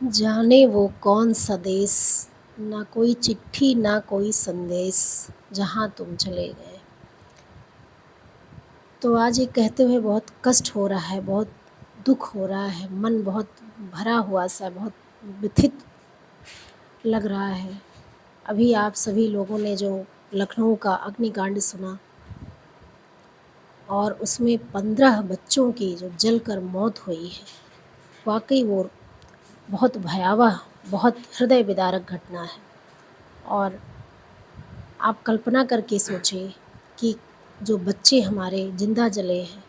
जाने वो कौन सा देश, ना कोई चिट्ठी ना कोई संदेश, जहाँ तुम चले गए। तो आज ये कहते हुए बहुत कष्ट हो रहा है, बहुत दुःख हो रहा है, मन बहुत भरा हुआ सा, बहुत व्यथित लग रहा है। अभी आप सभी लोगों ने जो लखनऊ का अग्निकांड सुना और उसमें 15 बच्चों की जो जलकर मौत हुई है, वाक़ई वो बहुत भयावह, बहुत हृदय विदारक घटना है। और आप कल्पना करके सोचिए कि जो बच्चे हमारे ज़िंदा जले हैं,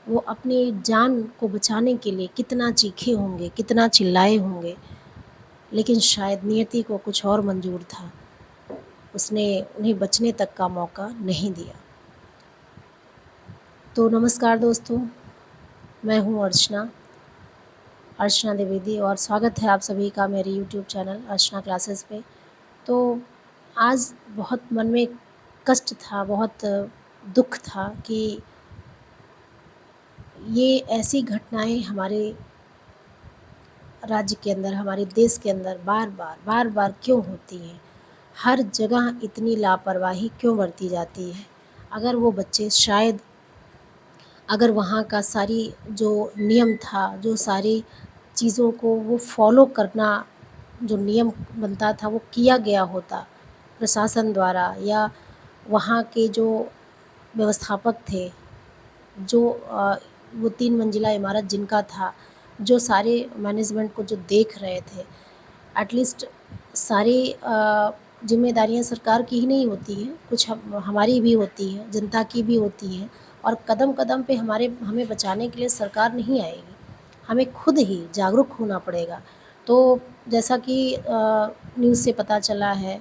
वो अपनी जान को बचाने के लिए कितना चीखे होंगे, कितना चिल्लाए होंगे, लेकिन शायद नियति को कुछ और मंज़ूर था। उसने उन्हें बचने तक का मौका नहीं दिया। तो नमस्कार दोस्तों, मैं हूँ अर्चना द्विवेदी और स्वागत है आप सभी का मेरे यूट्यूब चैनल अर्चना क्लासेस पे। तो आज बहुत मन में कष्ट था, बहुत दुःख था कि ये ऐसी घटनाएँ हमारे राज्य के अंदर, हमारे देश के अंदर बार-बार क्यों होती हैं? हर जगह इतनी लापरवाही क्यों बरती जाती है? अगर वो बच्चे शायद अगर वहाँ का सारी जो नियम था, जो सारी चीज़ों को वो फ़ॉलो करना जो नियम बनता था वो किया गया होता प्रशासन द्वारा या वहाँ के जो व्यवस्थापक थे, जो वो 3 मंजिला इमारत जिनका था, जो सारे मैनेजमेंट को जो देख रहे थे, एटलीस्ट सारी ज़िम्मेदारियाँ सरकार की ही नहीं होती हैं, कुछ हमारी भी होती हैं, जनता की भी होती हैं और कदम-कदम पे हमें बचाने के लिए सरकार नहीं आएगी, हमें खुद ही जागरूक होना पड़ेगा। तो जैसा कि न्यूज़ से पता चला है,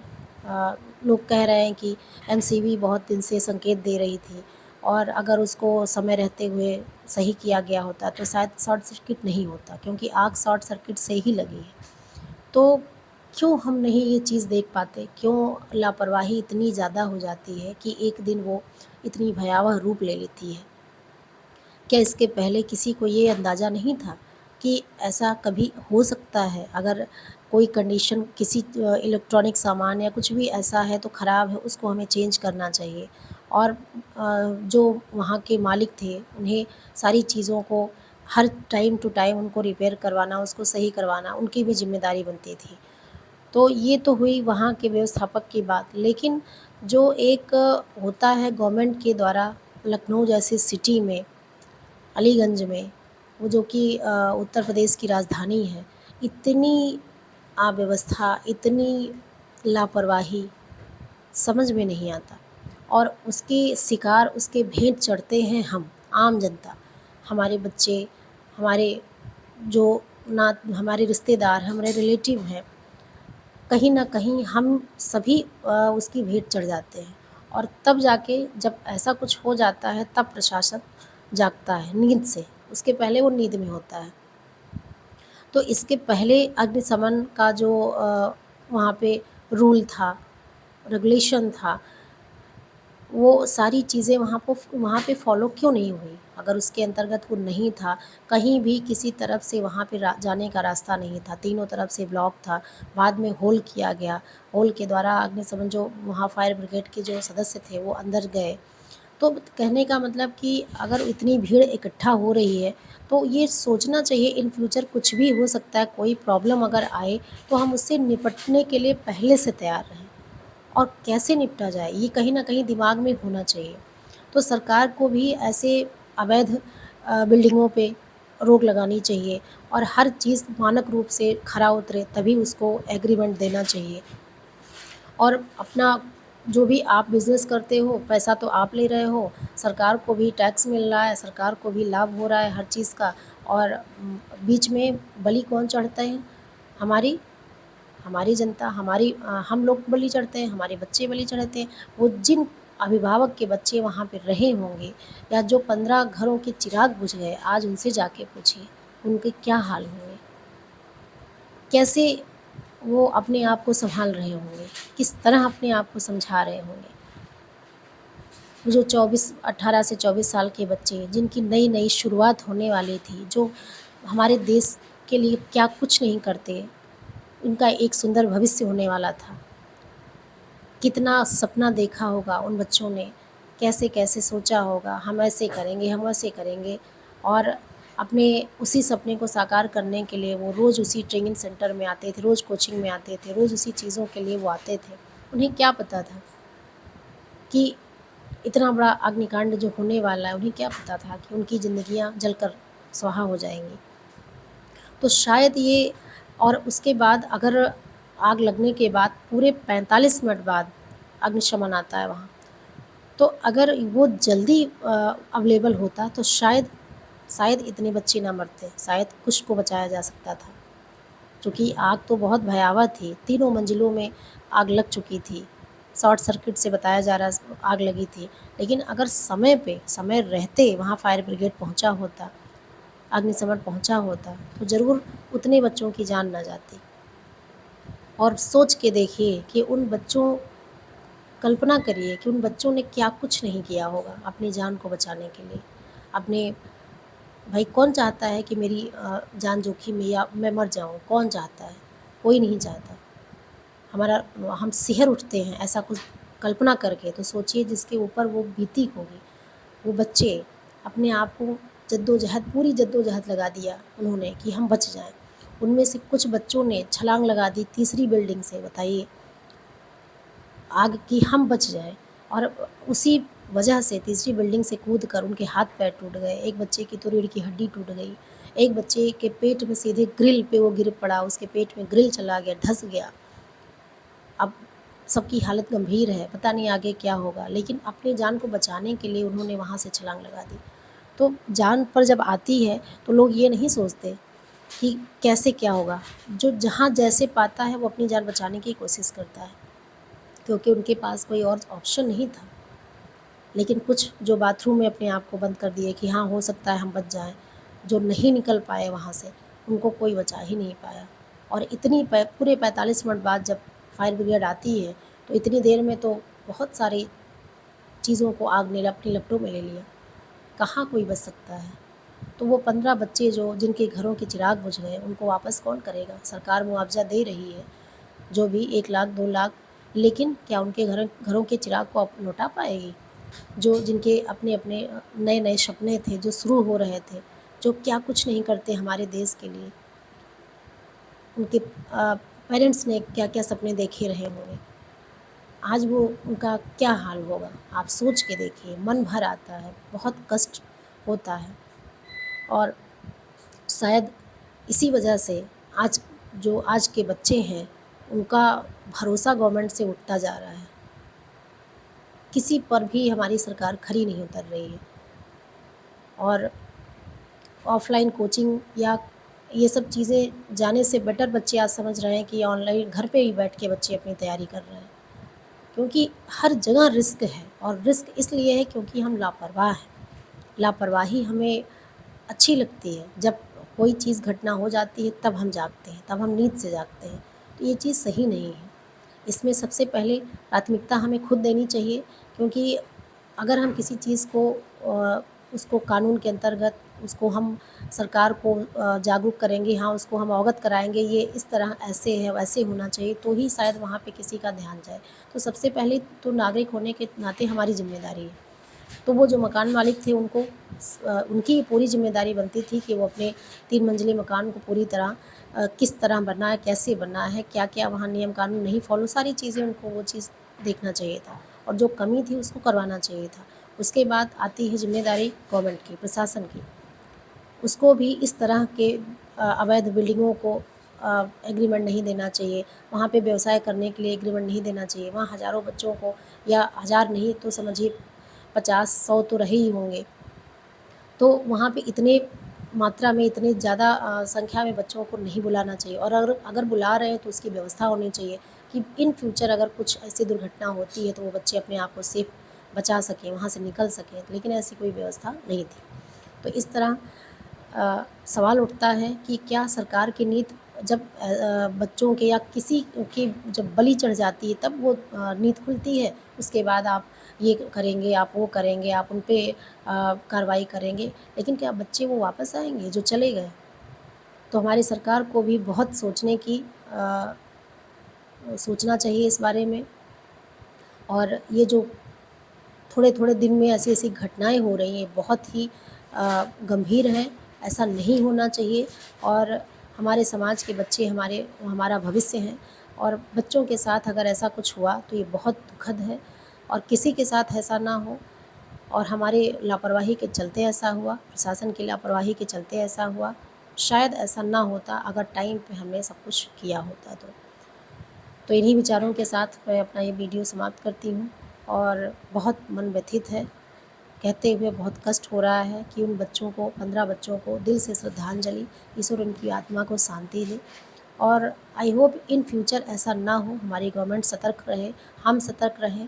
लोग कह रहे हैं कि एमसीवी बहुत दिन से संकेत दे रही थी और अगर उसको समय रहते हुए सही किया गया होता तो शायद शॉर्ट सर्किट नहीं होता, क्योंकि आग शॉर्ट सर्किट से ही लगी है। तो क्यों हम नहीं ये चीज़ देख पाते? क्यों लापरवाही इतनी ज़्यादा हो जाती है कि एक दिन वो इतनी भयावह रूप ले लेती है? क्या इसके पहले किसी को ये अंदाज़ा नहीं था कि ऐसा कभी हो सकता है? अगर कोई कंडीशन किसी इलेक्ट्रॉनिक सामान या कुछ भी ऐसा है तो ख़राब है, उसको हमें चेंज करना चाहिए। और जो वहाँ के मालिक थे, उन्हें सारी चीज़ों को हर टाइम टू टाइम उनको रिपेयर करवाना, उसको सही करवाना, उनकी भी ज़िम्मेदारी बनती थी। तो ये तो हुई वहाँ के व्यवस्थापक की बात, लेकिन जो एक होता है गवर्नमेंट के द्वारा लखनऊ जैसी सिटी में, अलीगंज में, वो जो कि उत्तर प्रदेश की राजधानी है, इतनी अव्यवस्था, इतनी लापरवाही समझ में नहीं आता और उसके शिकार, उसके भेंट चढ़ते हैं हम, आम जनता। हमारे बच्चे, हमारे जो हमारे रिश्तेदार, हमारे रिलेटिव हैं, कहीं न कहीं हम सभी उसकी भेंट चढ़ जाते हैं और तब जाके जब ऐसा कुछ हो जाता है तब प्रशासन जागता है नींद से, उसके पहले वो नींद में होता है। तो इसके पहले अग्निशमन का जो वहाँ पे रूल था, रेगुलेशन था, वो सारी चीज़ें वहाँ पे फ़ॉलो क्यों नहीं हुई? अगर उसके अंतर्गत वो नहीं था, कहीं भी किसी तरफ से वहाँ पे जाने का रास्ता नहीं था, तीनों तरफ से ब्लॉक था, बाद में होल किया गया, होल के द्वारा अग्निशमन जो वहाँ फायर ब्रिगेड के जो सदस्य थे वो अंदर गए। तो कहने का मतलब कि अगर इतनी भीड़ इकट्ठा हो रही है, तो ये सोचना चाहिए इन फ्यूचर कुछ भी हो सकता है, कोई प्रॉब्लम अगर आए, तो हम उससे निपटने के लिए पहले से तैयार रहें। और कैसे निपटा जाए, ये कहीं न कहीं दिमाग में होना चाहिए। तो सरकार को भी ऐसे अवैध बिल्डिंगों पे रोक लगानी चाहिए और हर चीज़ मानक रूप से खरा उतरे तभी उसको एग्रीमेंट देना चाहिए। और अपना जो भी आप बिज़नेस करते हो, पैसा तो आप ले रहे हो, सरकार को भी टैक्स मिल रहा है, सरकार को भी लाभ हो रहा है हर चीज़ का और बीच में बलि कौन चढ़ते हैं? हमारी हमारी जनता, हम लोग बलि चढ़ते हैं, हमारे बच्चे बलि चढ़ते हैं। वो जिन अभिभावक के बच्चे वहाँ पे रहे होंगे या जो 15 घरों के चिराग बुझ गए, आज उनसे जाके पूछिए, उनके क्या हाल होंगे? कैसे वो अपने आप को सँभाल रहे होंगे? किस तरह अपने आप को समझा रहे होंगे? वो जो 18 से 24 साल के बच्चे जिनकी नई-नई शुरुआत होने वाली थी, जो हमारे देश के लिए क्या कुछ नहीं करते, उनका एक सुंदर भविष्य होने वाला था। कितना सपना देखा होगा उन बच्चों ने, कैसे-कैसे सोचा होगा, हम ऐसे करेंगे, हम वैसे करेंगे, और अपने उसी सपने को साकार करने के लिए वो रोज़ उसी ट्रेनिंग सेंटर में आते थे, रोज़ कोचिंग में आते थे, रोज़ उसी चीज़ों के लिए वो आते थे। उन्हें क्या पता था कि इतना बड़ा अग्निकांड जो होने वाला है, उन्हें क्या पता था कि उनकी ज़िंदगियाँ जलकर स्वाहा हो जाएँगी। तो शायद ये, और उसके बाद अगर आग लगने के बाद पूरे 45 मिनट बाद अग्निशमन आता है वहाँ, तो अगर वो जल्दी अवेलेबल होता तो शायद इतने बच्चे ना मरते, शायद कुछ को बचाया जा सकता था। चूँकि आग तो बहुत भयावह थी, तीनों मंजिलों में आग लग चुकी थी, शॉर्ट सर्किट से बताया जा रहा आग लगी थी। लेकिन अगर समय रहते वहाँ फायर ब्रिगेड पहुँचा होता, अग्निशमन पहुँचा होता, तो ज़रूर उतने बच्चों की जान ना जाती। और सोच के देखिए कि उन बच्चों कल्पना करिए कि उन बच्चों ने क्या कुछ नहीं किया होगा अपनी जान को बचाने के लिए। अपने भाई कौन चाहता है कि मेरी जान जोखिम में या मैं मर जाऊँ? कौन चाहता है? कोई नहीं चाहता। हमारा हम सिहर उठते हैं ऐसा कुछ कल्पना करके, तो सोचिए जिसके ऊपर वो बीती होगी। वो बच्चे अपने आप को पूरी जद्दोजहद लगा दिया उन्होंने कि हम बच जाएँ। उनमें से कुछ बच्चों ने छलांग लगा दी तीसरी बिल्डिंग से, बताइए, आग की हम बच जाएँ, और उसी वजह से तीसरी बिल्डिंग से कूद कर उनके हाथ-पैर टूट गए। एक बच्चे की तो रीढ़ की हड्डी टूट गई। एक बच्चे के पेट में सीधे ग्रिल पे वो गिर पड़ा, उसके पेट में ग्रिल चला गया, धँस गया। अब सबकी हालत गंभीर है, पता नहीं आगे क्या होगा, लेकिन अपनी जान को बचाने के लिए उन्होंने वहाँ से छलांग लगा दी। तो जान पर जब आती है तो लोग ये नहीं सोचते कि कैसे क्या होगा। जो जहाँ जैसे पाता है वो अपनी जान बचाने की कोशिश करता है, क्योंकि उनके पास कोई और ऑप्शन नहीं था। लेकिन कुछ जो बाथरूम में अपने आप को बंद कर दिए कि हाँ, हो सकता है हम बच जाएँ, जो नहीं निकल पाए वहाँ से, उनको कोई बचा ही नहीं पाया। और इतनी पूरे 45 मिनट बाद जब फायर ब्रिगेड आती है, तो इतनी देर में तो बहुत सारी चीज़ों को आग ने अपनी लपटों में ले लिया। कहाँ कोई बच सकता है? तो वो 15 बच्चे जो जिनके घरों के चिराग बुझ गए, उनको वापस कौन करेगा? सरकार मुआवज़ा दे रही है, जो भी 1 लाख 2 लाख, लेकिन क्या उनके घरों के चिराग को अब लौटा पाएगी? जो जिनके अपने-अपने नए-नए सपने थे, जो शुरू हो रहे थे, जो क्या कुछ नहीं करते हमारे देश के लिए। उनके पेरेंट्स ने क्या-क्या सपने देखे रहे होंगे। आज वो उनका क्या हाल होगा? आप सोच के देखिए, मन भर आता है, बहुत कष्ट होता है। और शायद इसी वजह से आज के बच्चे हैं, उनका भरोसा गवर्नमेंट से उठता जा रहा है। किसी पर भी हमारी सरकार खरी नहीं उतर रही है। और ऑफ़लाइन कोचिंग या ये सब चीज़ें जाने से बेटर बच्चे आज समझ रहे हैं कि ऑनलाइन घर पे ही बैठ के बच्चे अपनी तैयारी कर रहे हैं। क्योंकि हर जगह रिस्क है, और रिस्क इसलिए है क्योंकि हम लापरवाह हैं। लापरवाही हमें अच्छी लगती है। जब कोई चीज़ घटना हो जाती है तब हम जागते हैं, तब हम नींद से जागते हैं। तो ये चीज़ सही नहीं है। इसमें सबसे पहले प्राथमिकता हमें खुद देनी चाहिए, क्योंकि अगर हम किसी चीज़ को उसको कानून के अंतर्गत उसको हम सरकार को जागरूक करेंगे, हाँ, उसको हम अवगत कराएँगे, ये इस तरह ऐसे है, वैसे होना चाहिए, तो ही शायद वहाँ पे किसी का ध्यान जाए। तो सबसे पहले तो नागरिक होने के नाते हमारी ज़िम्मेदारी है। तो वो जो मकान मालिक थे उनकी पूरी ज़िम्मेदारी बनती थी कि वो अपने 3 मंजिले मकान को पूरी तरह किस तरह बनना है, कैसे बनना है, क्या-क्या वहाँ नियम कानून नहीं फ़ॉलो, सारी चीज़ें उनको वो चीज़ देखना चाहिए था, और जो कमी थी उसको करवाना चाहिए था। उसके बाद आती है ज़िम्मेदारी गवर्नमेंट की, प्रशासन की। उसको भी इस तरह के अवैध बिल्डिंगों को एग्रीमेंट नहीं देना चाहिए, वहाँ पे व्यवसाय करने के लिए एग्रीमेंट नहीं देना चाहिए। वहाँ हज़ारों बच्चों को, या हज़ार नहीं तो समझिए 50-100 तो रहे ही होंगे। तो वहाँ पे इतने मात्रा में, इतने ज़्यादा संख्या में बच्चों को नहीं बुलाना चाहिए, और अगर अगर बुला रहे हैं तो उसकी व्यवस्था होनी चाहिए कि इन फ्यूचर अगर कुछ ऐसी दुर्घटना होती है तो वो बच्चे अपने आप को सेफ बचा सकें, वहाँ से निकल सकें, लेकिन ऐसी कोई व्यवस्था नहीं थी। तो इस तरह सवाल उठता है कि क्या सरकार की नीति जब बच्चों के या किसी की जब बलि चढ़ जाती है तब वो नीति खुलती है, उसके बाद आप ये करेंगे, आप वो करेंगे, आप उन पे कार्रवाई करेंगे, लेकिन क्या बच्चे वो वापस आएँगे जो चले गए? तो हमारी सरकार को भी बहुत सोचना चाहिए इस बारे में। और ये जो थोड़े-थोड़े दिन में ऐसी-ऐसी घटनाएँ हो रही हैं, बहुत ही गंभीर हैं, ऐसा नहीं होना चाहिए। और हमारे समाज के बच्चे हमारा भविष्य हैं, और बच्चों के साथ अगर ऐसा कुछ हुआ तो ये बहुत दुखद है, और किसी के साथ ऐसा ना हो। और हमारे लापरवाही के चलते ऐसा हुआ, प्रशासन की लापरवाही के चलते ऐसा हुआ। शायद ऐसा ना होता अगर टाइम पे हमने सब कुछ किया होता तो। तो इन्हीं विचारों के साथ मैं अपना ये वीडियो समाप्त करती हूँ, और बहुत मन व्यथित है, कहते हुए बहुत कष्ट हो रहा है कि उन बच्चों को, 15 बच्चों को दिल से श्रद्धांजलि, ईश्वर उनकी आत्मा को शांति दे। और आई होप इन फ्यूचर ऐसा ना हो, हमारी गवर्नमेंट सतर्क रहे, हम सतर्क रहें,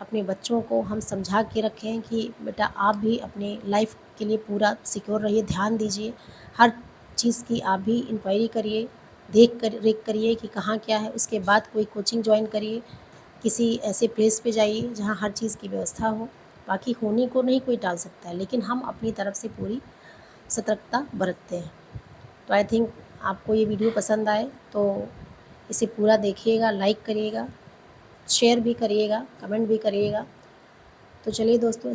अपने बच्चों को हम समझा के रखें कि बेटा आप भी अपने लाइफ के लिए पूरा सिक्योर रहिए, ध्यान दीजिए, हर चीज़ की आप भी इंक्वायरी करिए, रेख करिए कि कहाँ क्या है। उसके बाद कोई कोचिंग ज्वाइन करिए, किसी ऐसे प्लेस पे जाइए जहाँ हर चीज़ की व्यवस्था हो। बाकी होने को नहीं कोई टाल सकता है, लेकिन हम अपनी तरफ से पूरी सतर्कता बरतते हैं। तो आई थिंक आपको ये वीडियो पसंद आए तो इसे पूरा देखिएगा, लाइक करिएगा, शेयर भी करिएगा, कमेंट भी करिएगा। तो चलिए दोस्तों,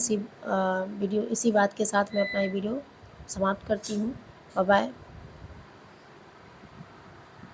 इसी बात के साथ मैं अपना ये वीडियो समाप्त करती हूँ। Bye bye.